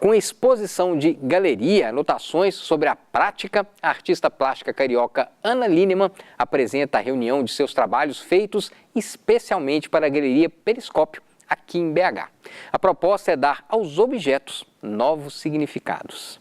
Com exposição de galeria, anotações sobre a prática, a artista plástica carioca Ana Lineman apresenta a reunião de seus trabalhos feitos especialmente para a Galeria Periscópio, aqui em BH. A proposta é dar aos objetos novos significados.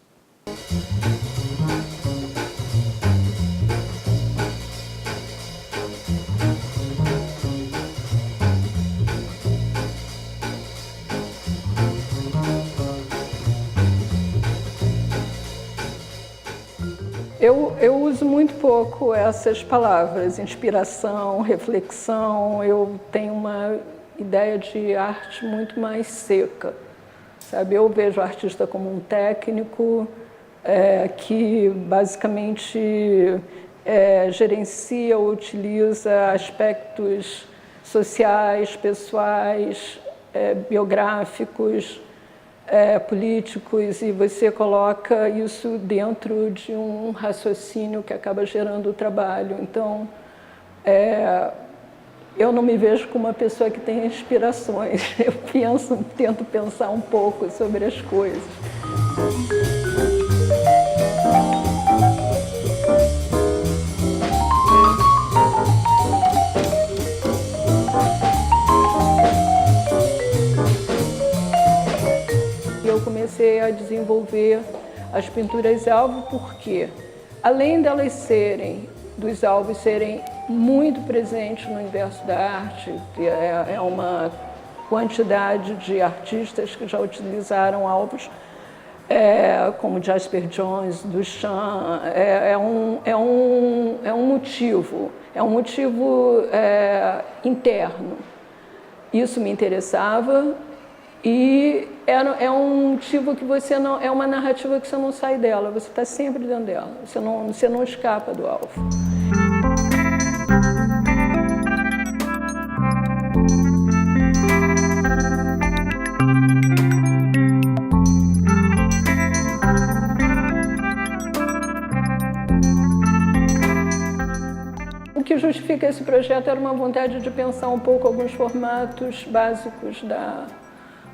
Eu uso muito pouco essas palavras, inspiração, reflexão. Eu tenho uma ideia de arte muito mais seca, sabe? Eu vejo o artista como um técnico que basicamente gerencia ou utiliza aspectos sociais, pessoais, biográficos, políticos, e você coloca isso dentro de um raciocínio que acaba gerando o trabalho. Então, eu não me vejo como uma pessoa que tem inspirações. Eu tento pensar um pouco sobre as coisas. Eu comecei a desenvolver as pinturas alvo porque, além dos alvos serem muito presentes no universo da arte, é uma quantidade de artistas que já utilizaram alvos, como Jasper Johns, Duchamp, é um motivo interno. Isso me interessava. E é um motivo que você não... É uma narrativa que você não sai dela, você está sempre dentro dela, você não escapa do alvo. O que justifica esse projeto era uma vontade de pensar um pouco alguns formatos básicos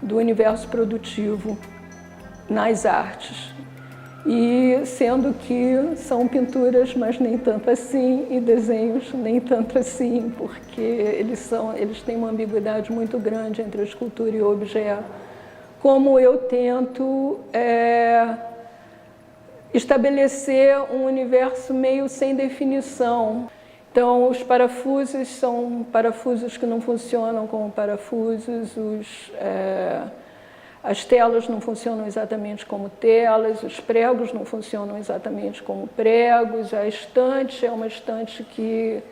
do universo produtivo nas artes. E sendo que são pinturas, mas nem tanto assim, e desenhos nem tanto assim, porque eles têm uma ambiguidade muito grande entre a escultura e o objeto. Como eu tento estabelecer um universo meio sem definição. Então, os parafusos são parafusos que não funcionam como parafusos, as telas não funcionam exatamente como telas, os pregos não funcionam exatamente como pregos, a estante é uma estante que,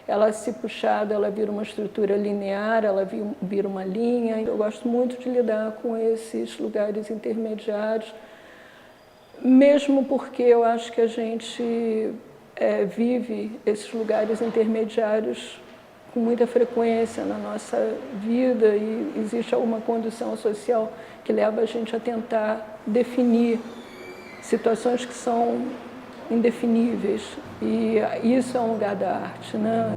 ela se puxada, ela vira uma estrutura linear, ela vira uma linha. Eu gosto muito de lidar com esses lugares intermediários, mesmo porque eu acho que a gente vive esses lugares intermediários com muita frequência na nossa vida, e existe alguma condição social que leva a gente a tentar definir situações que são indefiníveis, e isso é um lugar da arte, né?